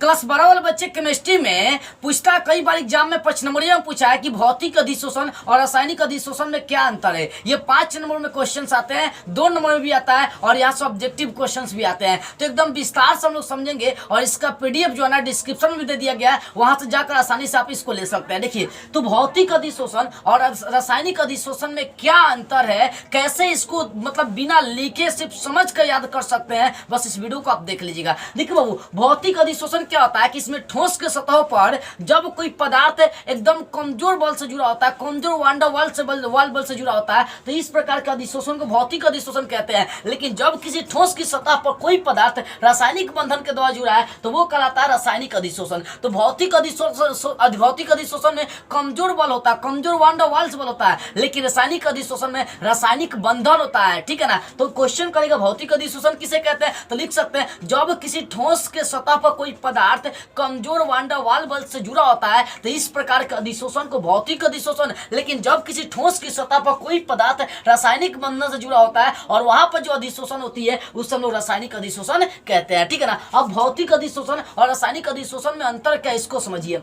Class 12 वाले बच्चे chemistry में पूछता है, कई बार एग्जाम में 5 नंबरिया में पूछा है कि भौतिक अधिशोषण और रासायनिक अधिशोषण में क्या अंतर है। ये 5 नंबर में क्वेश्चंस आते हैं, 2 नंबर में भी आता है और यहाँ से ऑब्जेक्टिव क्वेश्चंस भी आते हैं। तो एकदम विस्तार से हम लोग समझेंगे और इसका पीडीएफ जो है ना डिस्क्रिप्शन में भी दे दिया गया है, वहां से जाकर आसानी से आप इसको ले सकते हैं। देखिए, तो भौतिक अधिशोषण और रासायनिक अधिशोषण में क्या अंतर है, कैसे इसको मतलब बिना लिखे सिर्फ समझ कर याद कर सकते हैं, बस इस वीडियो को आप देख लीजिएगा। देखिए बाबू, भौतिक अधिशोषण क्या होता है कि इसमें ठोस के सतह पर जब कोई पदार्थ एकदम कमजोर बल से जुड़ा होता है, कमजोर वांडर बल से जुड़ा होता है, तो इस प्रकार के अधिशोषण को भौतिक अधिशोषण कहते हैं। लेकिन जब किसी ठोस की सतह पर कोई पदार्थ रासायनिक बंधन के द्वारा जुड़ा है तो वो कहलाता है रासायनिक अधिशोषण। तो भौतिक अधिशोषण में कमजोर बल होता है, कमजोर वांडर वाल्स बल होता है, लेकिन रासायनिक अधिशोषण में रासायनिक बंधन होता है। ठीक है ना। तो क्वेश्चन करेगा भौतिक अधिशोषण किसे कहते हैं, तो लिख सकते हैं जब किसी ठोस के सतह पर कोई पदार्थ कमजोर वांडर वाल बल से जुड़ा होता है तो इस प्रकार के अधिशोषण को भौतिक अधिशोषण। लेकिन जब किसी ठोस की सतह पर कोई पदार्थ रासायनिक बंधन से जुड़ा होता है और वहां पर जो अधिशोषण होती है उसे हम लोग रासायनिक अधिशोषण कहते हैं। ठीक है ना। अब भौतिक अधिशोषण और रासायनिक अधिशोषण में अंतर क्या, इसको समझिए।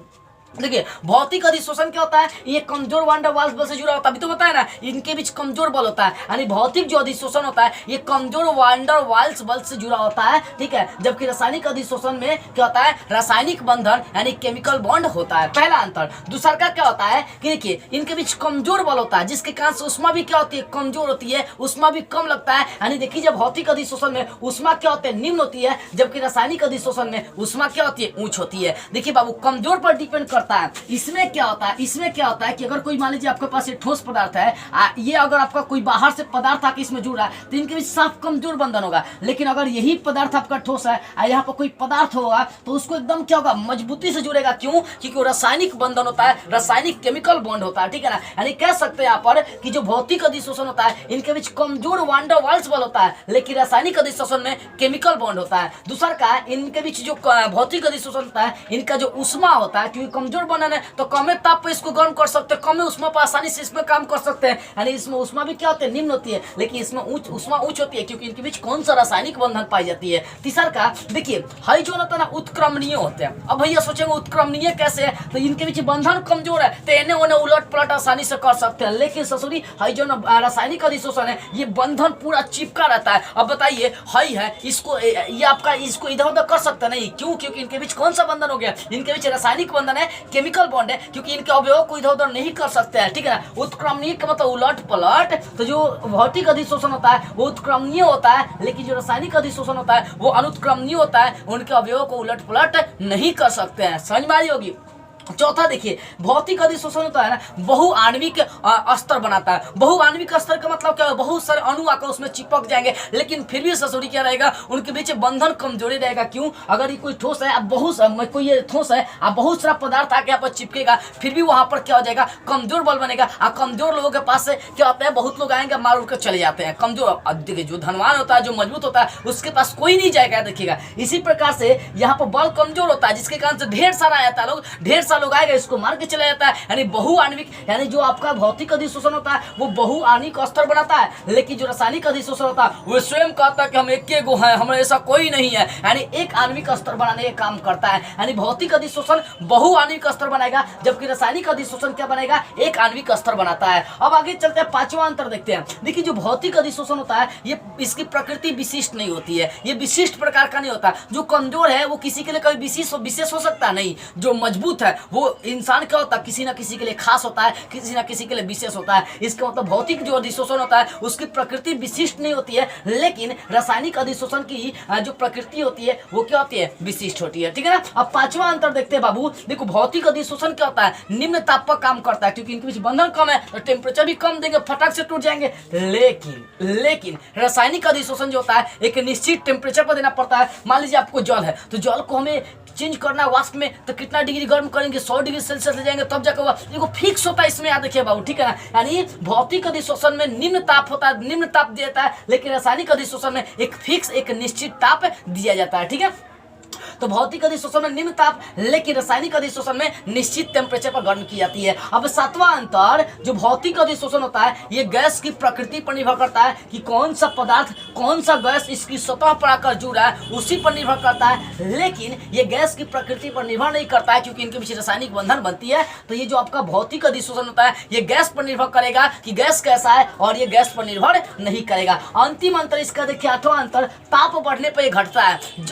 देखिए, भौतिक अधिशोषण क्या होता है, ये कमजोर वांडर वाल्स बल से जुड़ा होता है, अभी तो बताया ना, इनके बीच कमजोर बल होता है। यानी भौतिक जो अधिशोषण होता है ये कमजोर वांडर वाल्स बल से जुड़ा होता है। ठीक है। जबकि रासायनिक अधिशोषण में क्या होता है, रासायनिक बंधन यानी केमिकल बॉन्ड होता है, पहला अंतर। दूसरा का क्या होता है कि देखिए, इनके बीच कमजोर बल होता है जिसके कारण से उष्मा भी क्या होती है, कमजोर होती है, उष्मा भी कम लगता है। यानी देखिए, जब भौतिक अधिशोषण में उष्मा क्या होती है, निम्न होती है, जबकि रासायनिक अधिशोषण में उष्मा क्या होती है, उच्च होती है। देखिए बाबू, कमजोर पर डिपेंड करता है। इसमें क्या होता है कि अगर कोई मान लीजिए आपके पास एक ठोस पदार्थ है, ये अगर आपका कोई बाहर से पदार्थ आके इसमें जुड़ रहा है तो इनके बीच साफ कमजोर बंधन होगा। लेकिन अगर यही पदार्थ आपका ठोस है और यहाँ पर कोई पदार्थ होगा तो उसको एकदम क्या होगा, मजबूती से जुड़ेगा। क्यों? क्योंकि रासायनिक बंधन होता है, रासायनिक केमिकल बॉन्ड होता है। ठीक है ना। यानी कह सकते हैं यहाँ पर कि जो भौतिक अधिशोषण होता है इनके बीच कमजोर वांडर वाल्स बल होता है, लेकिन रासायनिक अधिशोषण में केमिकल बॉन्ड होता है। दूसरा का इनके बीच जो भौतिक अधिशोषण होता है इनका जो उष्मा होता है, क्योंकि कमजोर बंधन है तो कम ताप पे इसको गर्म कर सकते हैं, कम उष्मा पर आसानी से इसमें काम कर सकते हैं। यानी इसमें उष्मा भी क्या होती है, निम्न होती है, लेकिन इसमें उष्मा उच्च होती है क्योंकि इनके बीच कौन सा रासायनिक बंधन पाई जाती है। तीसरा का देखिए, हाई जो होता है ना, उत्क्रमणीय होते हैं। अब भैया सोचेंगे उत्क्रमणीय कैसे है, तो इनके बीच बंधन कमजोर है तो इन्हें उन्हें उलट पलट आसानी से कर सकते हैं। लेकिन ससुरी हाई जो रासायनिक अधिशोषण है ये बंधन पूरा चिपका रहता है। अब बताइए, हाई है इसको ये आपका इसको इधर उधर कर सकता नहीं। क्यों? क्योंकि इनके बीच कौन सा बंधन हो गया, इनके बीच रासायनिक बंधन है, केमिकल बॉन्ड है, क्योंकि इनके अवयव को इधर उधर नहीं कर सकते हैं। ठीक है ना। उत्क्रमणीय का मतलब उलट पलट। तो जो भौतिक अधिशोषण होता है वो उत्क्रमणीय होता है, लेकिन जो रासायनिक अधिशोषण होता है वो अनुत्क्रमणीय होता है, उनके अवयव को उलट पलट नहीं कर सकते हैं। समझ में आ रही होगी। चौथा देखिए, भौतिक अधिशोषण होता है ना, बहुआण्विक स्तर बनाता है। बहुआण्विक स्तर का मतलब क्या है, बहुत सारे अणु आकर उसमें चिपक जाएंगे, लेकिन फिर भी ससुरी क्या रहेगा, उनके बीच बंधन कमजोरी रहेगा। क्यों? अगर ये कोई ठोस है, अब कोई ये ठोस है, अब बहुत सारा पदार्थ आके यहाँ पर चिपकेगा, फिर भी वहां पर क्या हो जाएगा, कमजोर बल बनेगा। और कमजोर लोगों के पास से क्या होता है, बहुत लोग आएंगे मार उड़ कर चले जाते हैं। कमजोर देखिए, जो धनवान होता है, जो मजबूत होता है, उसके पास कोई नहीं जाएगा। देखिएगा, इसी प्रकार से यहाँ पर बल कमजोर होता है जिसके कारण से ढेर सारा आता है, ढेर सारा लोग आएगा, इसको मार के चला जाता है। यानी बहुआण्विक, यानी जो आपका भौतिक अधिशोषण होता है वो बहुआण्विक स्तर बनाता है, लेकिन जो रासायनिक अधिशोषण होता है वो स्वयं कहता है कि हम एक गो हैं, हमें ऐसा कोई नहीं है। यानी एक आणविक स्तर बनाने का काम करता है। यानी भौतिक अधिशोषण बहुआण्विक स्तर बनाएगा, जबकि रासायनिक अधिशोषण क्या बनाएगा, एक आणविक स्तर बनाता है। अब आगे चलते हैं, पांचवा अंतर देखते हैं। देखिए, जो भौतिक अधिशोषण होता है ये इसकी प्रकृति विशिष्ट नहीं होती है, ये विशिष्ट प्रकार का नहीं होता। जो कमजोर है वो किसी के लिए कभी विशेष हो सकता नहीं, जो मजबूत है वो इंसान क्या होता है, किसी ना किसी के लिए खास होता है, किसी ना किसी के लिए विशेष होता है। इसका मतलब भौतिक जो अधिशोषण होता है उसकी प्रकृति विशिष्ट नहीं होती है, लेकिन रासायनिक अधिशोषण की जो प्रकृति होती है वो क्या होती है, विशिष्ट होती है। ठीक है ना। अब पांचवा अंतर देखते हैं बाबू। देखो, भौतिक अधिशोषण क्या होता है, निम्न ताप पर काम करता है, क्योंकि इनके बीच बंधन कम है तो टेम्परेचर भी कम देंगे, फटाक से टूट जाएंगे। लेकिन रासायनिक अधिशोषण जो होता है एक निश्चित टेम्परेचर पर देना पड़ता है। मान लीजिए आपको जल है, तो जल को हमें चेंज करना है वाष्प में, तो कितना डिग्री गर्म करेंगे, 100 डिग्री सेल्सियस ले जाएंगे तब जाकर देखो फिक्स होता है। इसमें याद रखिए बाबू। ठीक है ना। यानी भौतिक अधिशोषण में निम्न ताप होता है, निम्न ताप दिया जाता है, लेकिन रासायनिक अधिशोषण में एक फिक्स, एक निश्चित ताप दिया जाता है। ठीक है। तो भौतिक अधिशोषण में निम्न ताप, लेकिन रासायनिक अधिशोषण में निश्चित टेम्परेचर पर गर्म की जाती है। अब सातवां अंतर, जो भौतिक अधिशोषण होता है ये गैस की प्रकृति पर निर्भर करता है कि कौन सा पदार्थ, कौन सा गैस इसकी सतह पर आकर जुड़ रहा है, उसी पर निर्भर करता है। लेकिन ये गैस की प्रकृति पर निर्भर नहीं करता है, क्योंकि इनके पीछे रासायनिक बंधन बनती है। तो ये जो आपका भौतिक अधिशोषण होता है ये गैस पर निर्भर करेगा कि गैस कैसा है, और ये गैस पर निर्भर नहीं करेगा। अंतिम अंतर इसका देखिए, आठवां अंतर, ताप बढ़ने पर ये घटता है।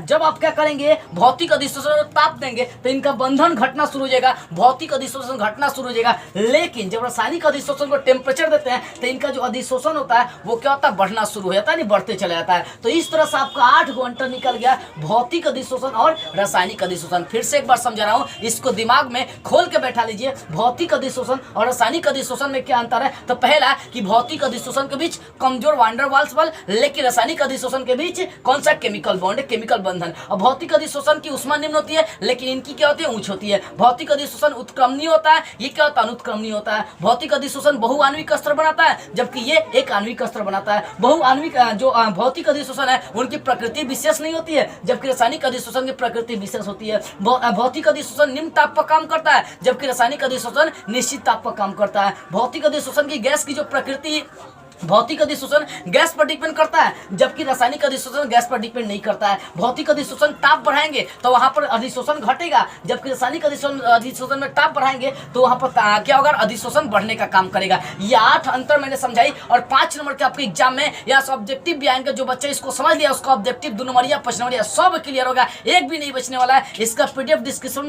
जब आप क्या करेंगे, भौतिक अधिशोषण ताप देंगे तो इनका बंधन घटना शुरू हो जाएगा, भौतिक अधिशोषण घटना शुरू हो जाएगा। लेकिन जब रासायनिक अधिशोषण को टेम्परेचर देते हैं तो इनका जो अधिशोषण होता है वो क्या होता है, बढ़ना शुरू हो जाता है, नहीं बढ़ते चला जाता है। तो इस तरह से आपका 8 गो अंतर निकल गया, भौतिक अधिशोषण और रासायनिक अधिशोषण। फिर से एक बार समझा रहा हूँ, इसको दिमाग में खोल के बैठा लीजिए। भौतिक अधिशोषण और रासायनिक अधिशोषण में क्या अंतर है? तो पहला कि भौतिक अधिशोषण के बीच कमजोर वान डेर वाल्स बल, लेकिन रासायनिक अधिशोषण के बीच कौन सा, केमिकल बॉन्ड, केमिकल बंधन। और भौतिक अधिशोषण की ऊष्मा निम्न होती है, लेकिन इनकी क्या होती है, उच्च होती है। भौतिक अधिशोषण उत्क्रमणीय होता है, ये क्या होता है, अनुत्क्रमणीय होता है। भौतिक अधिशोषण बहुआण्विक स्तर बनाता है, जबकि ये एक आणविक स्तर बनाता है। बहुआण्विक जो भौतिक अधिशोषण है उनकी प्रकृति विशेष नहीं होती है, जबकि रासायनिक अधिशोषण की प्रकृति विशेष होती है। भौतिक अधिशोषण निम्न ताप पर काम करता है, जबकि रासायनिक अधिशोषण निश्चित ताप पर काम करता है। भौतिक अधिशोषण की गैस की जो प्रकृति, भौतिक अधिशोषण गैस पर डिपेंड करता है, जबकि रासायनिक अधिशोषण गैस पर डिपेंड नहीं करता है। भौतिक अधिशोषण ताप बढ़ाएंगे तो वहां पर अधिशोषण घटेगा, जबकि रासायनिक अधिशोषण में ताप बढ़ाएंगे तो वहां पर क्या होगा, अधिशोषण बढ़ने का काम करेगा। ये 8 अंतर मैंने समझाई, और 5 नंबर के आपके एग्जाम में या ऑब्जेक्टिव भी आएंगे। जो बच्चे इसको समझ लिया उसका ऑब्जेक्टिव 2 नंबरिया 5 नंबरिया सब क्लियर होगा, एक भी नहीं बचने वाला है। इसका पीडीएफ डिस्क्रिप्शन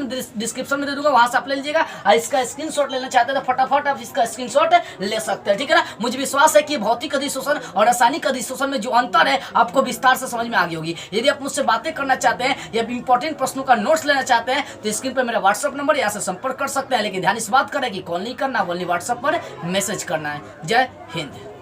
में दे दूंगा, वहां से आप ले लीजिएगा। और इसका स्क्रीनशॉट लेना चाहते हैं तो फटाफट आप इसका स्क्रीनशॉट ले सकते हैं, ठीक है ना। मुझे विश्वास है कि भौतिक अधिशोषण और रासायनिक अधिशोषण में जो अंतर है आपको विस्तार से समझ में आ गई होगी। यदि आप मुझसे बातें करना चाहते हैं या इंपॉर्टेंट प्रश्नों का नोट्स लेना चाहते हैं तो स्क्रीन पर मेरा व्हाट्सएप नंबर, यहाँ से संपर्क कर सकते हैं। लेकिन ध्यान इस बात करें कि कॉल नहीं करना, ओनली व्हाट्सएप पर मैसेज करना है। जय हिंद।